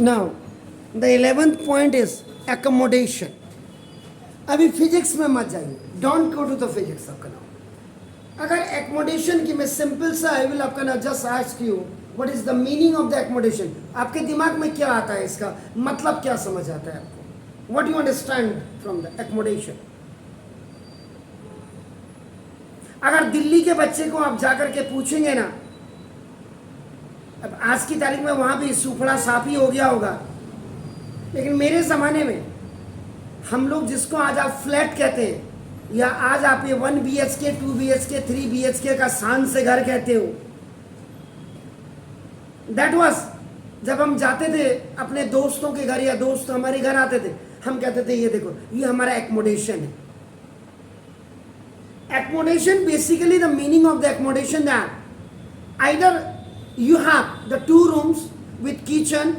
Now the 11th point is accommodation. अभी physics में मत जाइए, don't go to the physics. आपका नाम अगर एकोमोडेशन की मैं सिंपल सा आई विल आपका ना just ask you what is the meaning of the accommodation. आपके दिमाग में क्या आता है, इसका मतलब क्या समझ आता है आपको, what you understand from the accommodation. अगर दिल्ली के बच्चे को आप जाकर के पूछेंगे ना, अब आज की तारीख में वहां भी सुपड़ा साफ ही हो गया होगा, लेकिन मेरे ज़माने में हम लोग जिसको आज आप फ्लैट कहते हैं, या आज आप ये 1 BHK 2 BHK 3 BHK का शान से घर कहते हो, दैट वाज जब हम जाते थे अपने दोस्तों के घर या दोस्त हमारे घर आते थे, हम कहते थे ये देखो ये हमारा एकोमोडेशन है. Accommodation, basically the meaning of the accommodation that either you have the 2 rooms with kitchen,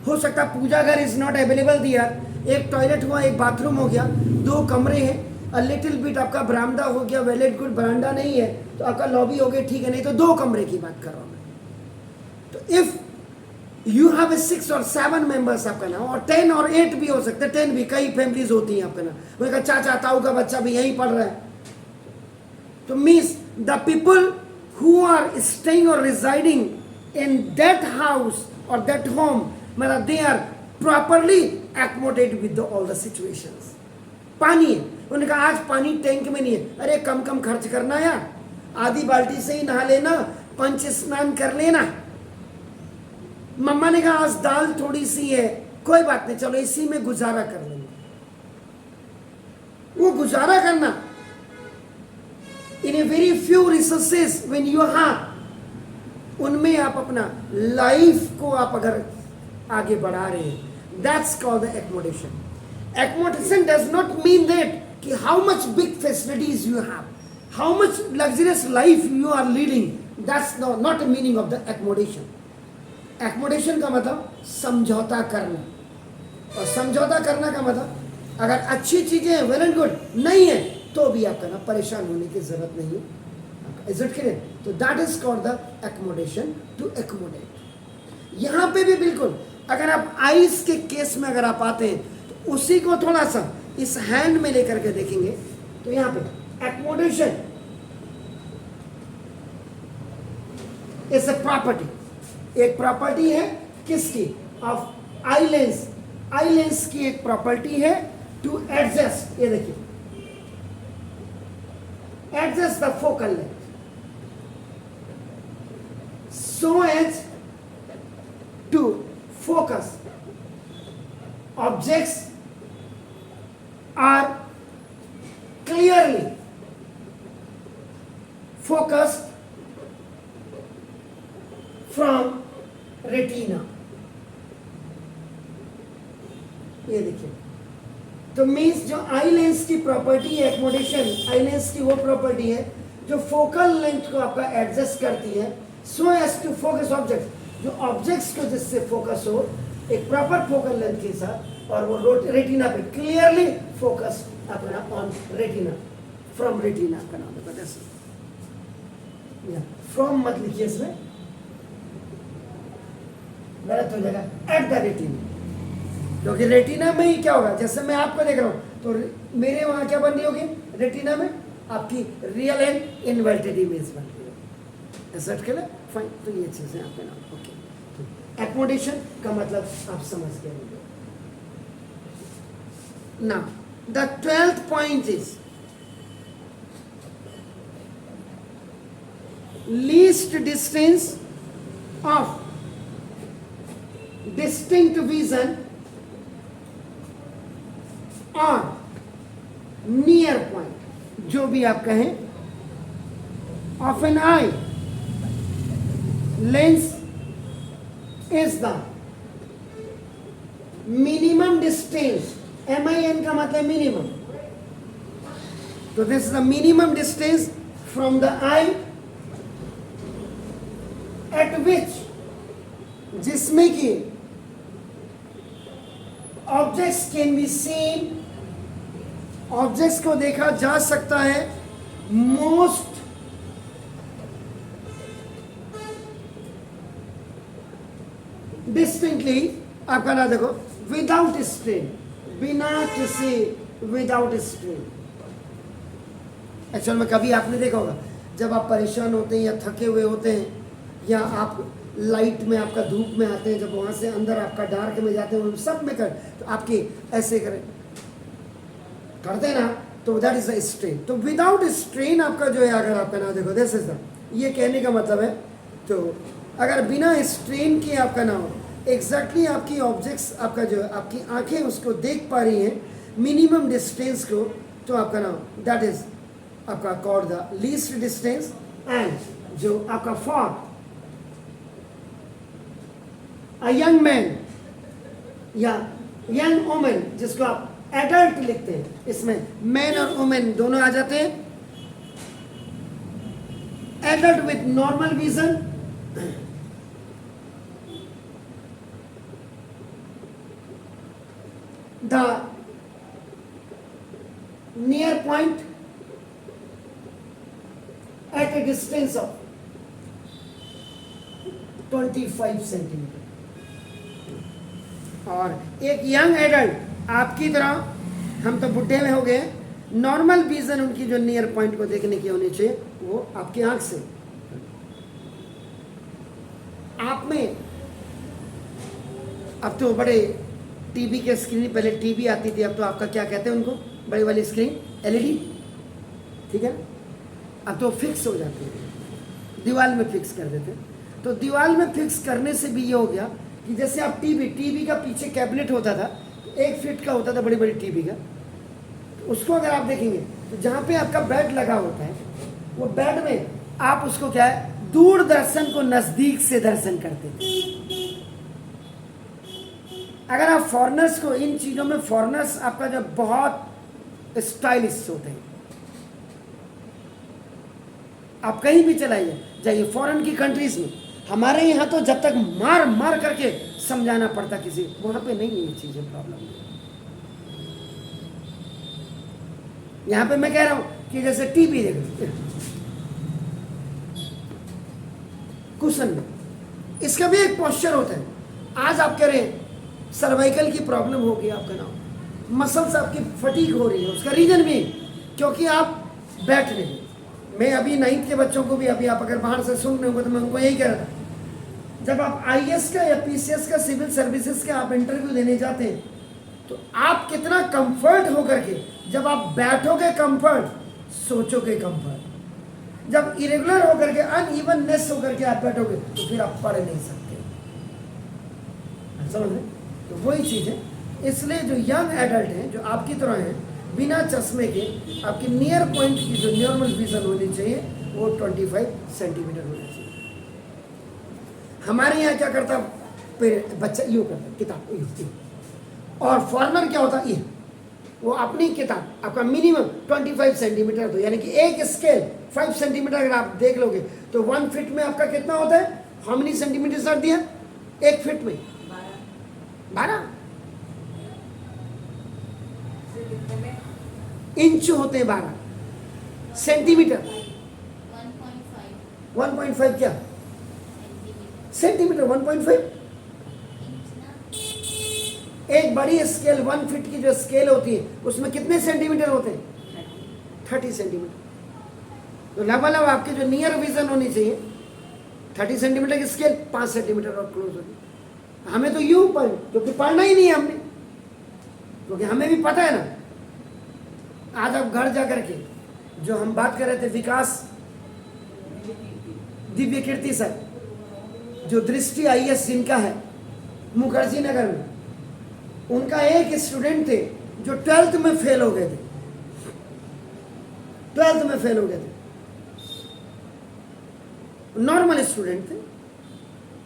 हो सकता पूजा घर इज नॉट अवेलेबल दिया, एक टॉयलेट हुआ, एक बाथरूम हो गया, 2 कमरे हैं, अ लिटिल बिट आपका बरामदा हो गया, वेल एंड गुड. बरामदा नहीं है तो आपका लॉबी हो गया, ठीक है, नहीं तो 2 कमरे की बात कर रहा हूँ मैं. तो इफ यू हैव 6 और 7 मेंबर्स आपका ना, और 10 और 8 भी हो सकते हैं, 10 भी, कई फैमिलीज होती हैं आपका ना, वो चाचा ताऊ का बच्चा भी यहीं पढ़ रहा है. तो means the people who are staying or residing in that house or that home, मतलब they are properly accommodated with all the situations. पानी है, उन्होंने कहा आज पानी टैंक में नहीं है, अरे कम कम खर्च करना यार, आधी बाल्टी से ही नहा लेना, पंच स्नान कर लेना. मम्मा ने कहा आज दाल थोड़ी सी है, कोई बात नहीं, चलो इसी में गुजारा कर लेंगे. वो गुजारा करना in a very few resources when you have, उनमें आप अपना लाइफ को आप अगर आगे बढ़ा रहे हैं, that's called the accommodation. Accommodation does not mean that कि how much big facilities you have, how much luxurious life you are leading, that's not the meaning of the accommodation. Accommodation का मतलब समझौता करना, और समझौता करना का मतलब अगर अच्छी चीजें वेल एंड गुड, नहीं है तो भी आपका ना परेशान होने की जरूरत नहीं है. Is it clear? तो that is called the accommodation, to accommodate. यहाँ पे भी बिल्कुल अगर आप आइस के केस में अगर आप आते हैं तो उसी को थोड़ा सा इस हैंड में लेकर के देखेंगे तो यहाँ पे एकोमोडेशन इज अ प्रॉपर्टी. एक प्रॉपर्टी है किसकी? Of eye lens. Eye lens की एक प्रॉपर्टी है टू एडजस्ट. ये देखिए, adjust the focal length so as to focus objects are clearly focused from retina. ये देखिए, तो मीन्स जो आई लेंस की प्रॉपर्टी है एकोमोडेशन, आई लेंस की वो प्रॉपर्टी है जो फोकल लेंथ को आपका एडजस्ट करती है so as to focus object, जो ऑब्जेक्ट्स को जिससे फोकस हो एक प्रॉपर फोकल लेंथ के साथ, और वो रेटिना पे क्लियरली फोकस अपना ऑन रेटिना, फ्रॉम रेटिना का नाम है. फ्रॉम मत लिखिए, इसमें गलत हो जाएगा, एट द रेटिना, क्योंकि रेटिना में ही क्या होगा, जैसे मैं आपको देख रहा हूं तो मेरे वहां क्या बन रही होगी, रेटिना में आपकी रियल एंड इन्वर्टेड इमेज बन रही है. सेट कर ले, फाइन. तो ये चीजें आपके नाम. ओके, एकोमोडेशन का मतलब आप समझ गए होंगे. Now the 12th point is least distance of distinct vision और नियर पॉइंट, जो भी आप कहें, of an eye lens is the minimum distance. MIN का मतलब मिनिमम. तो this is the minimum distance from the eye at which, जिसमें कि objects can be seen, objects को देखा जा सकता है मोस्ट डिस्टिंक्टली आपका ना देखो, विदाउट स्ट्रेन, बिना किसी, विदाउट स्ट्रेन। एक्चुअल में कभी आपने देखा होगा जब आप परेशान होते हैं या थके हुए होते हैं या आप लाइट में, आपका धूप में आते हैं, जब वहाँ से अंदर आपका डार्क में जाते हैं, सब में कर तो आपकी ऐसे करें करते हैं ना, तो दैट इज अ स्ट्रेन। तो विदाउट स्ट्रेन आपका जो है, अगर आपका ना देखो, दिस इज द, ये कहने का मतलब है, तो अगर बिना स्ट्रेन के आपका ना हो, एग्जैक्टली आपकी ऑब्जेक्ट्स, आपका जो आपकी आंखें उसको देख पा रही हैं मिनिमम डिस्टेंस को, तो आपका ना दैट इज आपका called the least distance. And जो आपका फॉर अ यंग मैन या यंग वुमेन, जिसको आप एडल्ट लिखते हैं, इसमें मैन और वुमेन दोनों आ जाते हैं। Adult with normal vision, the near point at a distance of 25 centimetre. और एक यंग एडल्ट आपकी तरह, हम तो बुढ़े में हो गए, नॉर्मल विजन उनकी जो नियर पॉइंट को देखने की होनी चाहिए वो आपकी आंख से। आप में अब तो बड़े टीवी के स्क्रीन, पहले टीवी आती थी, अब तो आपका क्या कहते हैं उनको, बड़ी वाली स्क्रीन, एलईडी, ठीक है, अब तो फिक्स हो जाती है, दीवार में फिक्स कर देते हैं। तो दीवार में फिक्स करने से भी ये हो गया कि जैसे आप टीवी का पीछे कैबिनेट होता था, 1 फीट का होता था बड़ी बड़ी टीवी का, तो उसको अगर आप देखेंगे तो जहाँ पे आपका बेड लगा होता है, वो बेड में आप उसको क्या है, दूरदर्शन को नजदीक से दर्शन करते थे। अगर आप फॉरेनर्स को, इन चीजों में फॉरेनर्स आपका जो बहुत स्टाइलिश होते हैं, आप कहीं भी चलाइए जाइए फॉरेन की कंट्रीज में, हमारे यहाँ तो जब तक मार मार करके समझाना पड़ता किसी, वहां पे नहीं है ये चीजें, प्रॉब्लम। यहां पे मैं कह रहा हूं कि जैसे टीवी देखो कुशन में, इसका भी एक पोस्चर होता है। आज आप कह रहे हैं सर्वाइकल की प्रॉब्लम होगी, आपका नाम मसल्स आपकी फटीग हो रही है, उसका रीजन भी क्योंकि आप बैठ रहे हैं। मैं अभी 9th के बच्चों को भी, अभी आप अगर बाहर से सुन रहे हो तो मैं उनको यही कह रहा था, जब आप आईएएस का या पीसीएस का, सिविल सर्विसेज का आप इंटरव्यू देने जाते हैं, तो आप कितना कंफर्ट होकर के, जब आप बैठोगे कंफर्ट, सोचोगे कंफर्ट, जब इरेगुलर होकर के, अनइवननेस होकर के आप बैठोगे, तो फिर आप पढ़ नहीं सकते, समझ रहे? तो वही चीज है। इसलिए जो यंग एडल्ट हैं, जो आपकी तरह हैं, बिना चश्मे के, आपकी नियर पॉइंट की जो नॉर्मल विजन होनी चाहिए वो 25 सेंटीमीटर होनी चाहिए। हमारे यहाँ क्या करता बच्चा, यूँ करता किताब यूँ, और फॉरनर क्या होता ये, वो अपनी किताब आपका मिनिमम 25 सेंटीमीटर, तो यानी कि एक स्केल 5 सेंटीमीटर अगर आप देख लोगे तो 1 फीट में आपका कितना होता है, हाउ मेनी सेंटीमीटर सर दिया, 1 फीट में 12 इंच होते हैं, 12 सेंटीमीटर 1.5 क्या सेंटीमीटर, 1.5। एक बड़ी स्केल 1 फीट की जो स्केल होती है उसमें कितने सेंटीमीटर होते हैं, 30 सेंटीमीटर। तो लगभग आपके जो नियर विजन होनी चाहिए 30 सेंटीमीटर की स्केल 5 सेंटीमीटर और क्लोज होगी। हमें तो यूं पढ़, क्योंकि पढ़ना ही नहीं है हमने, क्योंकि हमें भी पता है ना। आज आप घर जा करके, जो हम बात कर रहे थे विकास दिव्य कीर्ति सर, जो दृष्टि आईएएस जिनका है मुखर्जी नगर में, उनका एक स्टूडेंट थे जो 12th में फेल हो गए थे, 12th में फेल हो गए थे, नॉर्मल स्टूडेंट थे।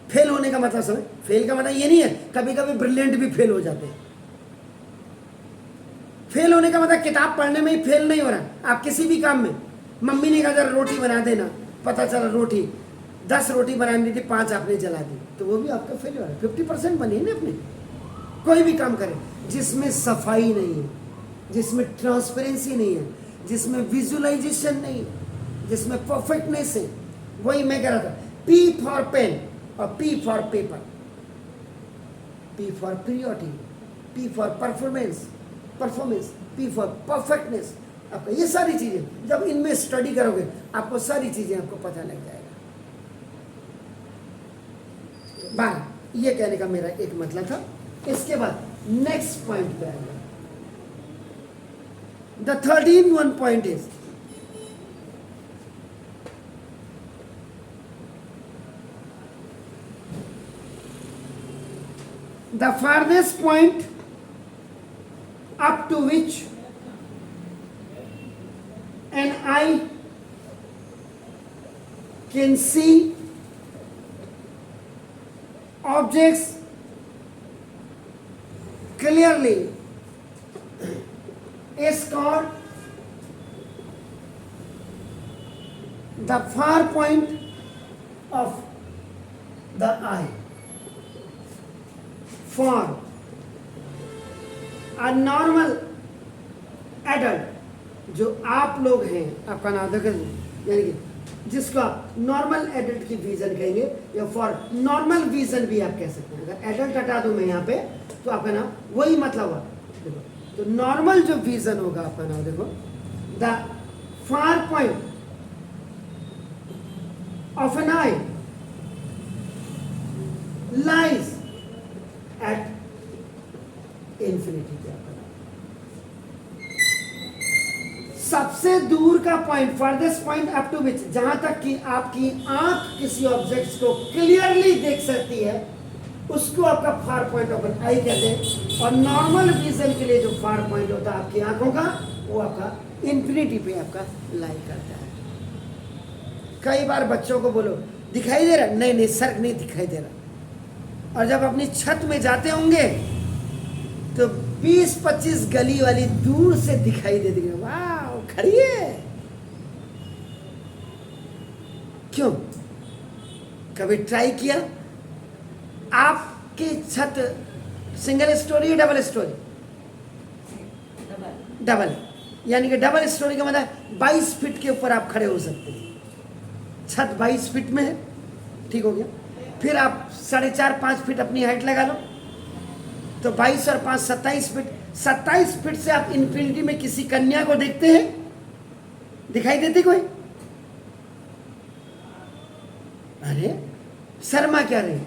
फेल होने का मतलब समझ, फेल का मतलब ये नहीं है, कभी कभी ब्रिलियंट भी फेल हो जाते हैं। फेल होने का मतलब किताब पढ़ने में ही फेल नहीं हो रहा। आप किसी भी काम में, मम्मी ने कहा जरा रोटी बना देना, पता चला रोटी 10 रोटी बनानी थी, 5 आपने जला दी, तो वो भी आपका फेल हो रहा है। 50% बनी ना अपने। कोई भी काम करें जिसमें सफाई नहीं है, जिसमें ट्रांसपेरेंसी नहीं है, जिसमें विजुअलाइजेशन नहीं है, जिसमें परफेक्टनेस है, वही मैं कह रहा था। P फॉर पेन और P for paper. P for priority, P for performance, P for perfectness. आपका ये सारी चीजें जब इनमें स्टडी करोगे आपको सारी चीजें आपको पता लग जाएगा। बात ये कहने का मेरा एक मतलब था। इसके बाद नेक्स्ट पॉइंट पे आएगा। The 13th point is the farthest point up to which an eye can see objects clearly is called the far point of the eye. For a normal adult, जो आप लोग हैं, आपका नाम देखो, यानी कि जिसको आप नॉर्मल एडल्ट की विजन कहेंगे या फॉर नॉर्मल विजन भी आप कह सकते हैं। अगर एडल्ट हटा दूं मैं यहाँ पे तो आपका नाम वही मतलब हुआ। देखो तो नॉर्मल जो विजन होगा आपका नाम देखो, the far point of an eye lies at infinity पे आपका सबसे दूर का point, farthest point up to which, जहां तक कि आपकी आंख किसी ऑब्जेक्ट्स को क्लियरली देख सकती है, उसको आपका फार पॉइंट ऑफ एन आई कहते हैं। और नॉर्मल विजन के लिए जो फार पॉइंट होता है आपकी आंखों का, वो आपका इंफिनिटी पे आपका लाई करता है। कई बार बच्चों को बोलो दिखाई दे रहा, नहीं नहीं सर नहीं दिखाई दे रहा। और जब अपनी छत में जाते होंगे तो 20-25 गली वाली दूर से दिखाई देती है, वाह खड़ी है। क्यों? कभी ट्राई किया? आपकी छत सिंगल स्टोरी या डबल स्टोरी? डबल, यानी कि डबल स्टोरी का मतलब 22 फीट के ऊपर आप खड़े हो सकते हैं। छत 22 फीट में है, ठीक हो गया। फिर आप 4.5-5 फीट अपनी हाइट लगा लो, तो 22 और 5 27 फीट। 27 फीट से आप इंफिनिटी में किसी कन्या को देखते हैं? दिखाई देती कोई? अरे शर्मा क्या रही?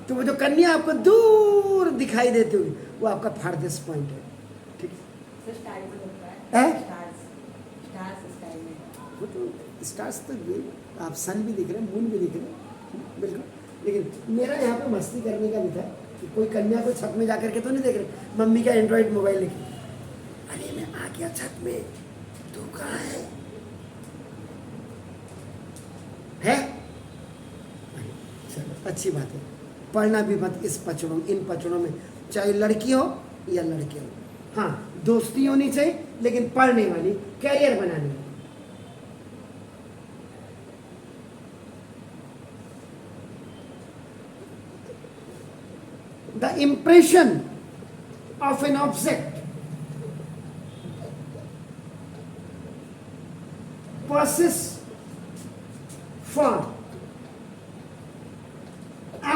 तो वो जो कन्या आपको दूर दिखाई देती हुई, वो आपका फारदेस्ट पॉइंट है। ठीक है? वो तो स्टार्स तो ये आप सन भी दिख रहे हैं, मून भी दिख रहे हैं, बिल्कुल। लेकिन मेरा यहाँ पे मस्ती करने का भी था कि कोई कन्या को छत में जाकर के तो नहीं देख रहे, मम्मी का एंड्रॉइड मोबाइल लेके, अरे मैं आ गया छत में, तू कहाँ है? चलो अच्छी बात है। पढ़ना भी मत इस पचड़ों, इन पचड़ों में, चाहे लड़की हो या लड़के हो। हाँ दोस्ती होनी चाहिए, लेकिन पढ़ने वाली, कैरियर बनाने वाली। The impression of an object persists for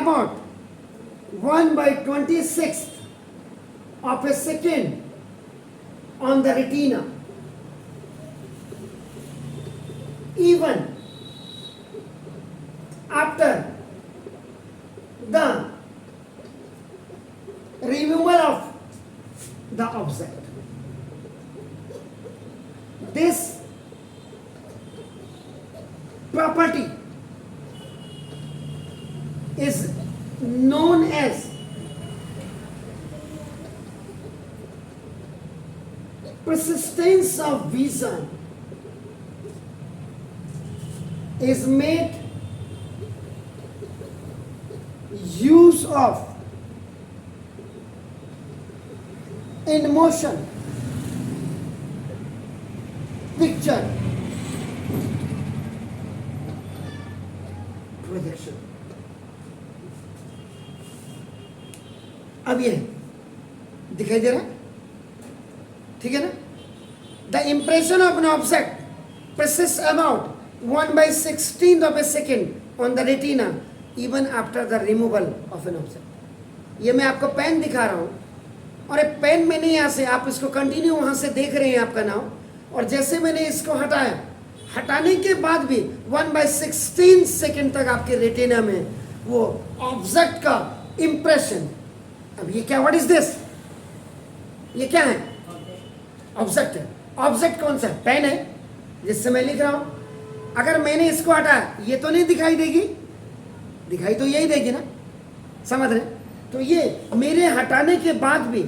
about 1/26th of a second on the retina, even after the removal of the object. This property is known as persistence of vision, is made use of in motion picture projection. अब ये दिखाई दे रहा, ठीक है ना? The impression of an object persists about 1/16th of a second on the retina, even after the removal of an object. ये मैं आपको पेन दिखा रहा हूँ, और एक पेन मैंने यहाँ से, आप इसको कंटिन्यू वहाँ से देख रहे हैं आपका नाम, और जैसे मैंने इसको हटाया, हटाने के बाद भी 1/16 सेकेंड तक आपके रेटिना में वो ऑब्जेक्ट का इंप्रेशन। अब ये क्या, व्हाट इज दिस, ये क्या है? ऑब्जेक्ट है। ऑब्जेक्ट कौन सा है? पेन है जिससे मैं लिख रहा हूं। अगर मैंने इसको हटाया, ये तो नहीं दिखाई देगी, दिखाई तो यही देगी ना, समझ रहे? तो ये मेरे हटाने के बाद भी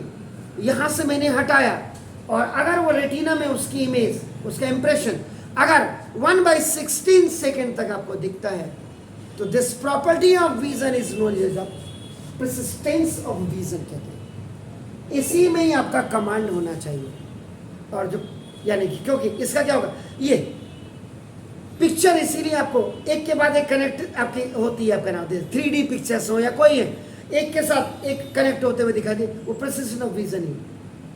यहां से मैंने हटाया, और अगर वो रेटिना में उसकी इमेज, उसका इंप्रेशन अगर 1/16 सेकेंड तक आपको दिखता है, तो this property of vision is known as persistence of vision कहते हैं। इसी में ही आपका कमांड होना चाहिए। और जो यानी कि क्योंकि इसका क्या होगा, ये पिक्चर इसीलिए आपको एक के बाद एक कनेक्ट आपकी होती है, आपका नाम 3D पिक्चर्स हो या कोई है, एक के साथ एक कनेक्ट होते हुए दिखाई दे, वो प्रिसिशन ऑफ विजन ही,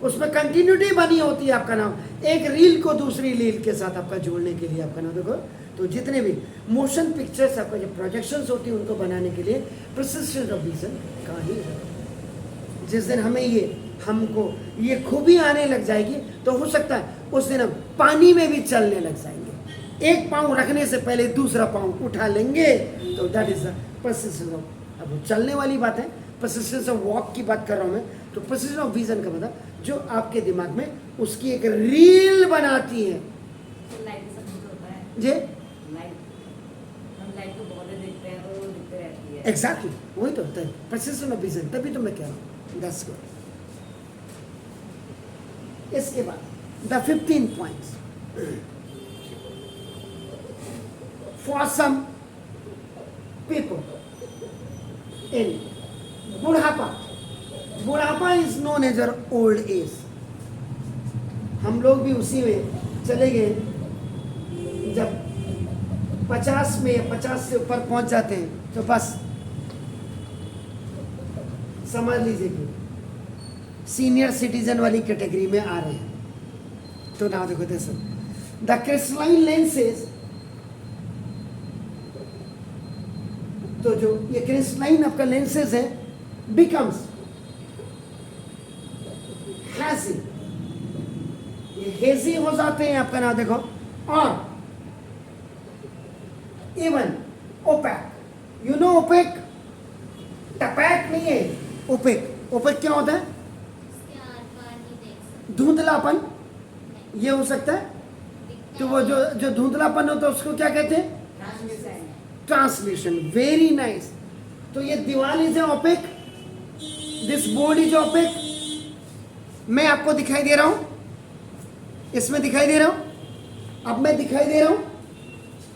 उसमें कंटिन्यूटी बनी होती है। आपका नाम एक रील को दूसरी रील के साथ आपका जोड़ने के लिए, आपका नाम देखो, तो जितने भी मोशन पिक्चर्स आपका जो प्रोजेक्शंस होती है उनको बनाने के लिए प्रिसिशन ऑफ विजन का ही है। जिस दिन हमें हमको ये खूबी आने लग जाएगी, तो हो सकता है उस दिन हम पानी में भी चलने लग जाएंगे। एक पाँव रखने से पहले दूसरा पाँव उठा लेंगे, तो that is the persistence of. अब चलने वाली बात है, परसिस्टेंस ऑफ वॉक की बात कर रहा हूँ मैं, तो परसिस्टेंस ऑफ विजन का मतलब जो आपके दिमाग में उसकी एक रील बनाती है। जी एग्जैक्टली, वही तो होता है परसिस्टेंस ऑफ विजन, तभी तो मैं कह रहा हूँ। That's good. इसके बाद the 15 points for some people in बुढ़ापा। बुढ़ापा is known as uh old age. हम लोग भी उसी में चले गए, जब 50 में या 50 से ऊपर पहुंच जाते हैं तो बस समझ लीजिए कि सीनियर सिटीजन वाली कैटेगरी में आ रहे हैं। तो ना देखो दिस द क्रिस्टलाइन लेंसेज, तो जो ये क्रिस्टलाइन आपका लेंसेज है बिकम्स हैजी, ये हेजी हो जाते हैं आपका, ना देखो, और even opaque. You know opaque, टपैक नहीं है, ओपेक। ओपेक क्या होता है? धुंधलापन, ये हो सकता है। तो वो जो धुंधलापन होता है उसको क्या कहते हैं? ट्रांसमिशन। Very nice. तो ये दीवार is opaque, this board is opaque. मैं आपको दिखाई दे रहा हूं, इसमें दिखाई दे रहा हूं, अब मैं दिखाई दे रहा हूं,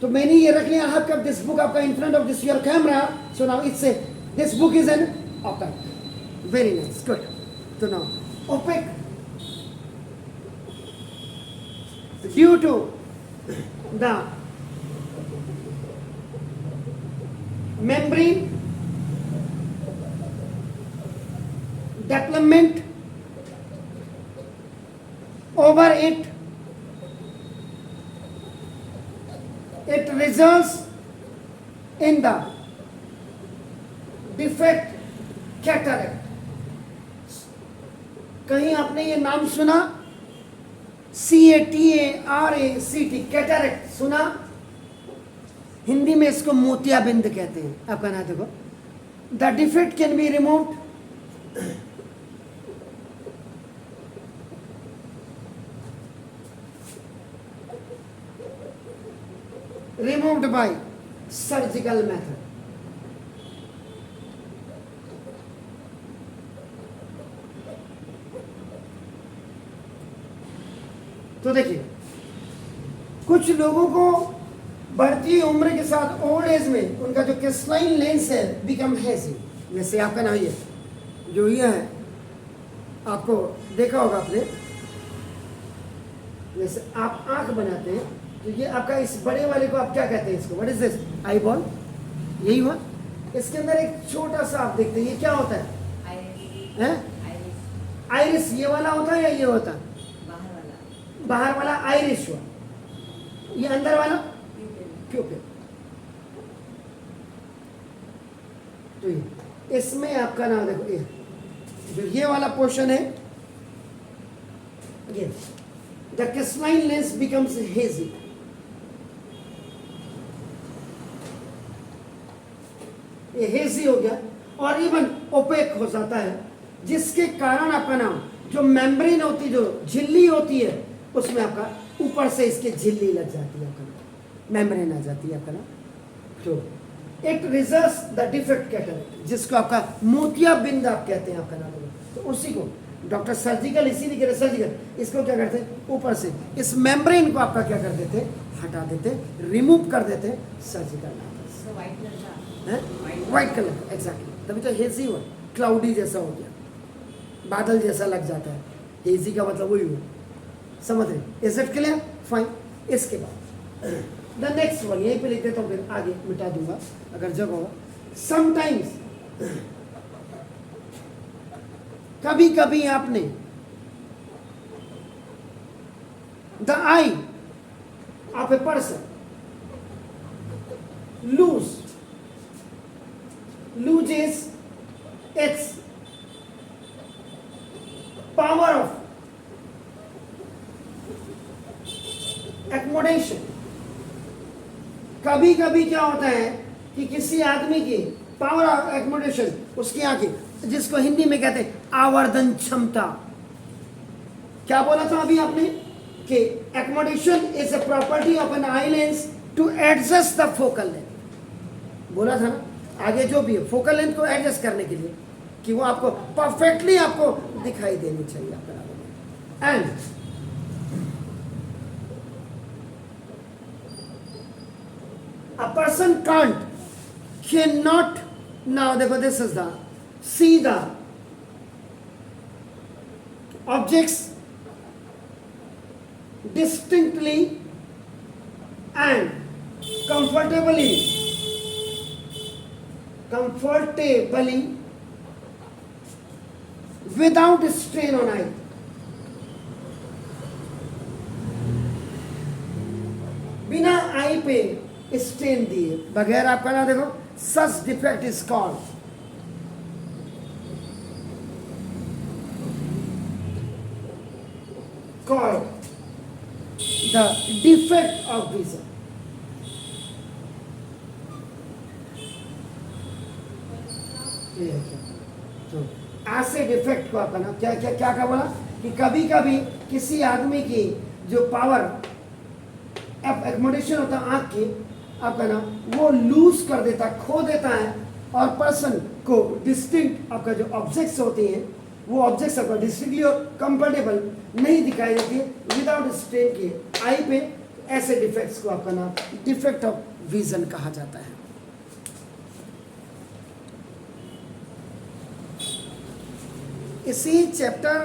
तो मैंने ये रख लिया हाथ कप दिस बुक आपका in front of this your camera, so now it's a this book is an opaque. Very nice, good. तो now opaque due to the membrane development over it, it results in the defect cataract। कहीं आपने ये नाम सुना? CATARACT, cataract सुना? हिंदी में इसको मोतियाबिंद कहते हैं। आपका नाम देखो, the defect can be removed by surgical method. तो देखिए, कुछ लोगों को बढ़ती उम्र के साथ ओल्ड एज में उनका जो क्रिस्टलाइन लेंस है बिकम हेजी। जैसे आपका नाम ये जो ये है, आपको देखा होगा आपने, जैसे आप आंख बनाते हैं तो ये आपका इस बड़े वाले को आप क्या कहते हैं? इसको what is this? Eye ball. यही हुआ। इसके अंदर एक छोटा सा आप देखते हैं, ये क्या होता है? आइरिस। ये वाला होता है या ये होता है? बाहर वाला आइरिश हुआ, ये अंदर वाला प्यूपिल। तो इसमें आपका नाम देखो, ये जो ये वाला पोर्शन है, again the crystalline lens becomes hazy, ये हेजी हो गया और इवन ओपेक हो जाता है, जिसके कारण आपका नाम जो मेम्ब्रेन होती, जो झिल्ली होती है, उसमें आपका ऊपर से इसके झिल्ली लग जाती है, आपका नाम मेम्ब्रेन आ जाती है आपका नाम। तो it results the defect cataract, जिसको आपका मोतियाबिंद आप कहते हैं आपका नाम। तो उसी को डॉक्टर सर्जिकल इसीलिए कह रहे सर्जिकल, इसको क्या करते हैं, ऊपर से इस मेम्ब्रेन को आपका क्या कर देते, हटा देते, रिमूव कर देते, सर्जिकल व्हाइट कलर, एग्जैक्टली, तभी तो हेजी हुआ, क्लाउडी जैसा हो गया, बादल जैसा लग जाता है, हेजी का मतलब वही हुआ, समझ रहे, इज इट क्लियर, फाइन। इसके बाद द नेक्स्ट वन, यहीं पे लिख देता हूँ, फिर आगे मिटा दूंगा अगर जगह हो। समटाइम्स, कभी कभी आपने the I of a person loses its power of accommodation। कभी कभी क्या होता है कि किसी आदमी की पावर ऑफ एक्मोडेशन, उसकी आंखें, जिसको हिंदी में कहते हैं आवर्धन क्षमता। क्या बोला था अभी आपने कि accommodation is a property of an eye lens to adjust the focal length, बोला था ना, आगे जो भी है फोकल लेंथ को एडजस्ट करने के लिए कि वो आपको परफेक्टली आपको दिखाई देनी चाहिए आपका। And a person cannot, now देखो, this is the see the objects distinctly and comfortably without strain on eye। बिना आई पे स्ट्रेन दिए बगैर आपका ना, देखो, such defect is called the defect of vision. तो ऐसे डिफेक्ट को आपका ना क्या क्या क्या क्या बोला कि कभी कभी किसी आदमी की जो पावर एक्मोडेशन होता है आंख की आपका ना, वो लूज कर देता, खो देता है, और पर्सन को डिस्टिंक्ट आपका जो ऑब्जेक्ट्स होती हैं, वो ऑब्जेक्ट्स आपका डिस्टिंक्टली और कंफर्टेबल नहीं दिखाई देती है विदाउट स्ट्रेन के आई पे। ऐसे डिफेक्ट्स को आपका नाम डिफेक्ट ऑफ विजन कहा जाता है। इसी चैप्टर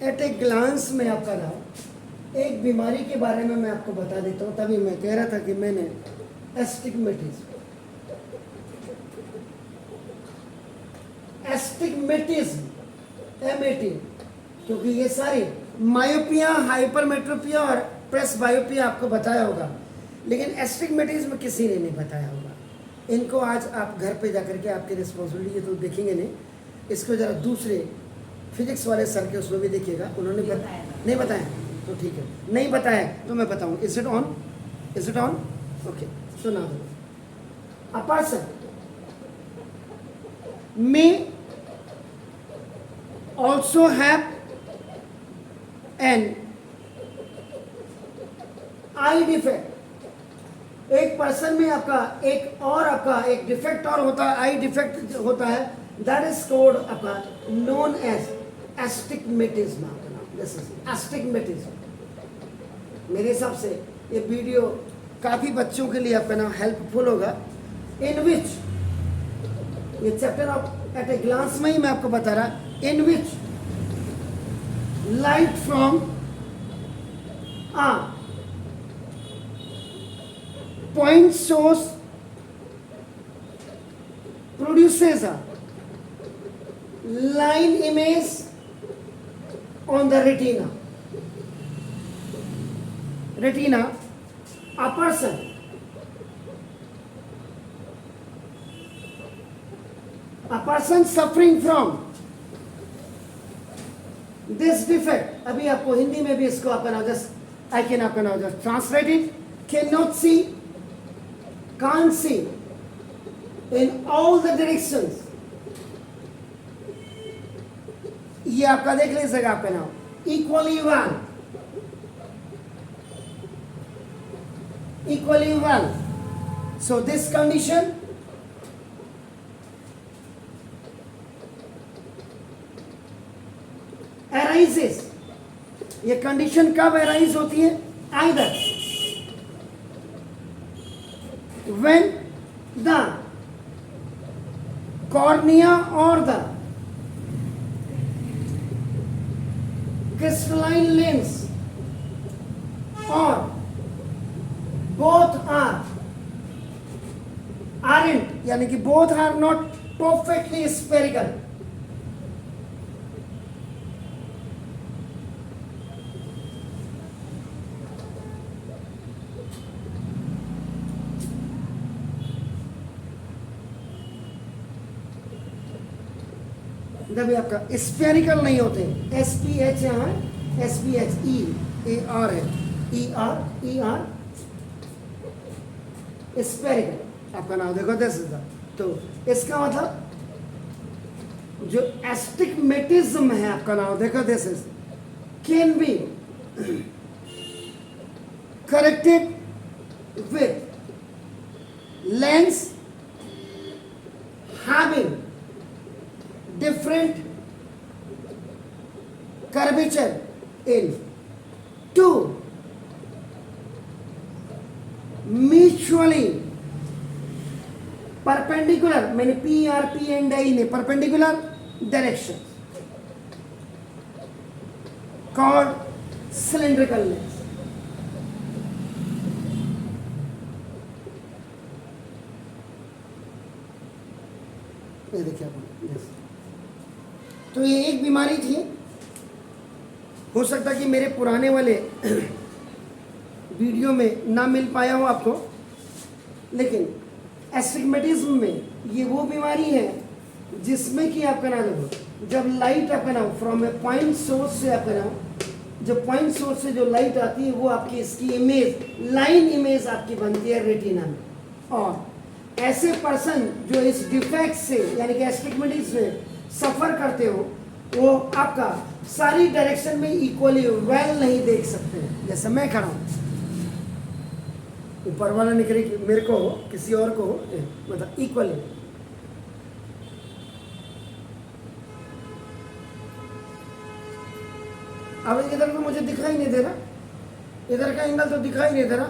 एट ए ग्लांस में आपका नाम एक बीमारी के बारे में मैं आपको बता देता हूँ। तभी मैं कह रहा था कि मैंने एस्टिग्मेटिज्म एमएटी, क्योंकि ये सारी मायोपिया, हाइपरमेट्रोपिया और प्रेस बायोपिया आपको बताया होगा, लेकिन एस्टिग्मेटिज्म किसी ने नहीं बताया होगा। इनको आज आप घर पे जाकर के आपकी रिस्पॉन्सिबिलिटी है, तो देखेंगे नहीं, इसको ज़रा दूसरे फिजिक्स वाले सर के उसमें भी देखिएगा, उन्होंने नहीं बताया तो ठीक है, नहीं बताया तो मैं बताऊँ। Is it on, is it on, okay. So now a person may also have an I defect. एक पर्सन में आपका एक और आपका एक डिफेक्ट और होता है, आई डिफेक्ट होता है, दैट इज कॉल्ड आपका known as astigmatism. This is astigmatism. मेरे हिसाब से ये वीडियो काफ़ी बच्चों के लिए आपका नाम हेल्पफुल होगा, इन विच ये chapter of at a glance में ही मैं आपको बता रहा, in which light from a point source produces a line image on the retina. A person a person suffering from this defect, अभी आपको हिंदी में भी इसको आपका नाम जस्ट आई कैन आपका नाम just translate it, can not see, can't see in all the directions. ये आपका देख लीजिएगा आपका नाम equally well. So this condition arises, ये कंडीशन कब arise होती है? Either when the cornea or the crystalline lens or both aren't, यानी कि both are not perfectly spherical. जब आपका स्फेरिकल नहीं होते, SPH यहाँ है, SPH EAR है, ER स्फेरिकल आपका नाम देखो दस। तो इसका मतलब जो एस्टिग्मेटिज्म है आपका नाम देखो this is can be corrected with lens having different curvature in two mutually perpendicular, मैंने P and I ने perpendicular direction called cylindrical lens. ये देखिए आप, yes. तो ये एक बीमारी थी, हो सकता कि मेरे पुराने वाले वीडियो में ना मिल पाया हो आपको, लेकिन एस्टिग्मेटिज्म में ये वो बीमारी है जिसमें कि आपका नाम देखो, जब लाइट आपका नाम फ्रॉम ए पॉइंट सोर्स से आपका नाम, जब पॉइंट सोर्स से जो लाइट आती है वो आपकी इसकी इमेज, लाइन इमेज आपकी बनती है रेटिना में, और ऐसे पर्सन जो इस डिफेक्ट से यानी कि एस्टिग्मेटिज्म में सफ़र करते हो वो आपका सारी डायरेक्शन में इक्वली वेल नहीं देख सकते हैं। जैसे मैं खड़ा हूँ, ऊपर वाला निकले मेरे को हो किसी और को हो, मतलब इक्वली। अब इधर तो मुझे दिखाई नहीं दे रहा, इधर का एंगल तो दिखाई नहीं दे रहा,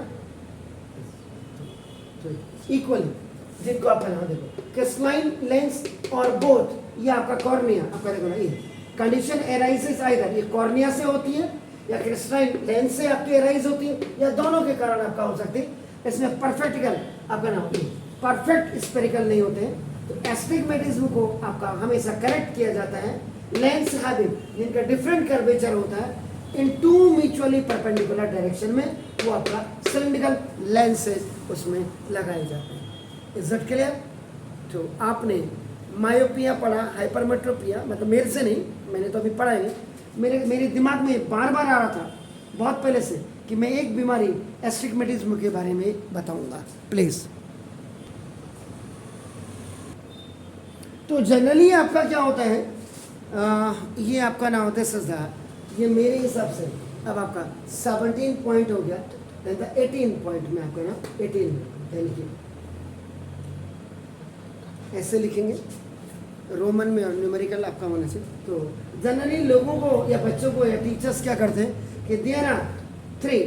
तो इक्वली जिनको आप बना देखो क्रिस्टलाइन लेंस और बोथ, ये आपका कॉर्निया आपका देखो ना, ये कंडीशन एराइजेस आइदर ये कॉर्निया से होती है या क्रिस्टलाइन लेंस से आपकी एराइज होती है, या दोनों के कारण आपका हो सकती है। इसमें परफेक्टिकल आपका ना होती है, परफेक्ट स्पेरिकल नहीं होते हैं। तो एस्टिग्मेटिज्म को आपका हमेशा करेक्ट किया जाता है लेंस हैविंग, जिनका डिफरेंट कर्वेचर होता है इन टू म्यूचुअली परपेंडिकुलर डायरेक्शन में, वो आपका सिलिंड्रिकल लेंसेज उसमें लगाए जाते हैं। Is that clear? तो आपने मायोपिया पढ़ा, हाइपरमेट्रोपिया, मतलब मेरे से नहीं, मैंने तो अभी पढ़ा ही नहीं, मेरे दिमाग में बार बार आ रहा था बहुत पहले से कि मैं एक बीमारी एस्टिग्मेटिज्म के बारे में बताऊंगा प्लीज़। तो जनरली आपका क्या होता है, ये आपका ना होता है सजा, ये मेरे हिसाब से अब आपका 17 पॉइंट हो गया, 18 पॉइंट में आपका ना 18 लिखिए, ऐसे लिखेंगे रोमन में और न्यूमेरिकल आपका होने से। तो जनरली लोगों को या बच्चों को या टीचर्स क्या करते हैं कि देयर आर 3,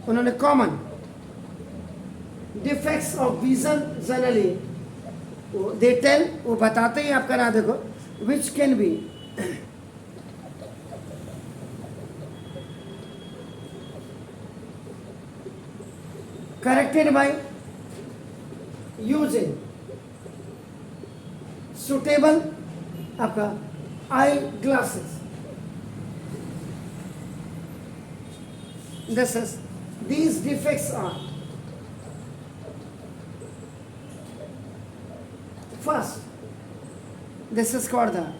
उन्होंने common defects of vision generally they tell, वो बताते हैं आपका ना देखो, which can be corrected by using suitable आपका eye glasses. These defects are first this is called the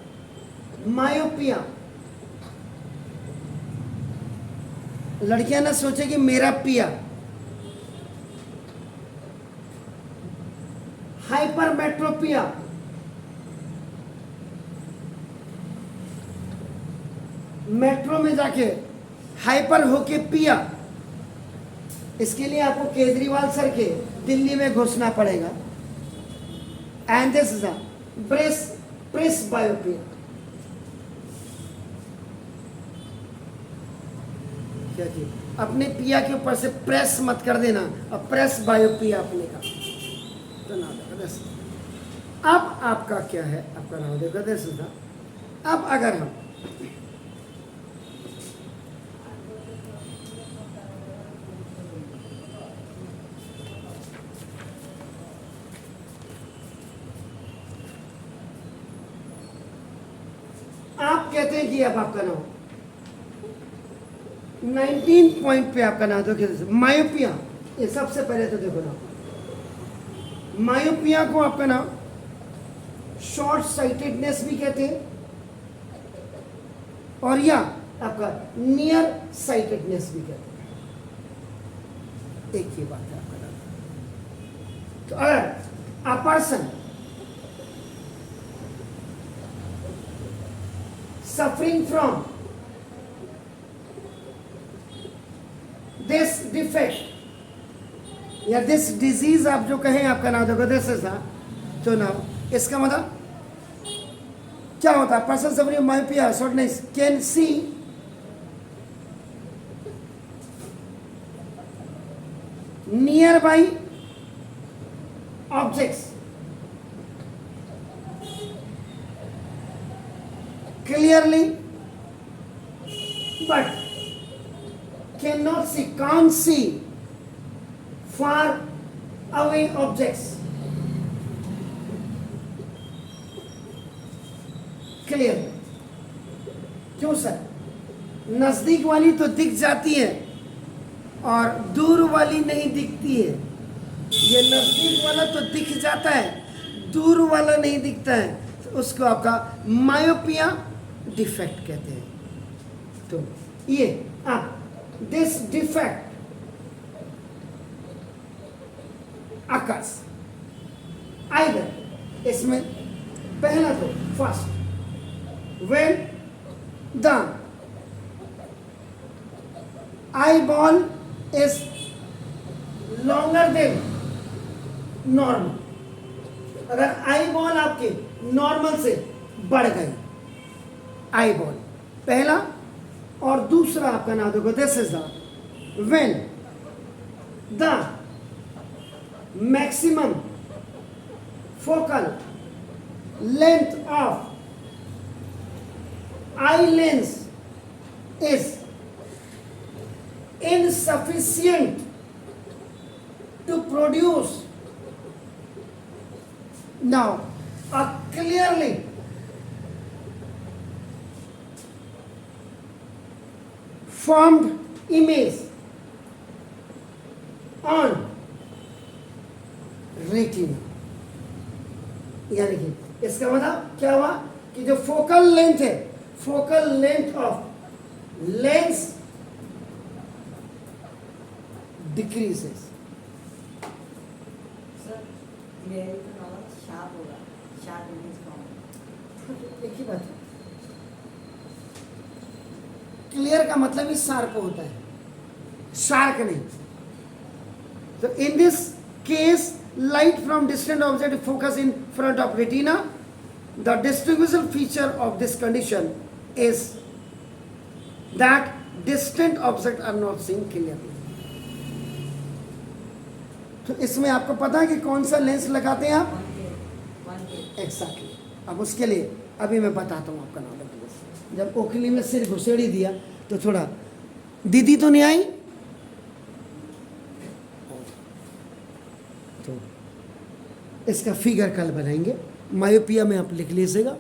myopia. लड़कियां ना सोचे कि मेरा पिया। हाइपरमेट्रोपिया, मेट्रो में जाके हाइपर होके पिया। इसके लिए आपको केजरीवाल सर के दिल्ली में घुसना पड़ेगा। And this is presbyopia. क्या जी, अपने पिया के ऊपर से प्रेस मत कर देना, अब प्रेस बायोपिया अपने का तो ना देखो। अब आपका क्या है, आपका नाम देखो दिस इज। अब अगर हम आप कहते हैं कि अब आपका नाम 19 पॉइंट पे आपका नाम देखो मायोपिया। ये सबसे पहले तो देखो ना, मायोपिया को आपका नाम शॉर्ट साइटेडनेस भी कहते हैं और या आपका नियर साइटेडनेस भी कहते हैं। एक ही बात है आपका नाम। तो अगर a person suffering from this defect या this disease आप जो कहें आपका नाम देखो दिस इज तो नाउ इसका मतलब क्या होता है? Person suffering myopia shortness can see near by objects clearly but can't see far away objects clearly। क्यों सर? नजदीक वाली तो दिख जाती है और दूर वाली नहीं दिखती है। ये नजदीक वाला तो दिख जाता है, दूर वाला नहीं दिखता है, तो उसको आपका मायोपिया डिफेक्ट कहते हैं। तो ये दिस डिफेक्ट अकर्स आइदर, इसमें पहला तो first when the eye ball is longer than normal. अगर आई बॉल आपके नॉर्मल से बढ़ गई, आई बॉल पहला, और दूसरा आपका नाम देखो this is the when the maximum focal length of I lens is insufficient to produce now a clearly formed image on retina। यानी कि इसका मतलब क्या हुआ कि जो फोकल लेंथ है, focal length of lens decreases। एक ही बात है, क्लियर का मतलब ही शार्प होता है, शार्क नहीं। तो in this case light from distant object focus in front of retina. The distinguishing feature of this condition is that distant object are not seen clearly. तो इसमें आपको पता है कि कौन सा लेंस लगाते हैं आप? एग्जैक्टली। अब उसके लिए अभी मैं बताता हूँ आपका नाम। जब ओखली में सिर घुसेड़ी दिया तो थोड़ा दीदी तो नहीं आई, तो इसका फिगर कल बनाएंगे। मायोपिया में आप लिख लीजिएगा।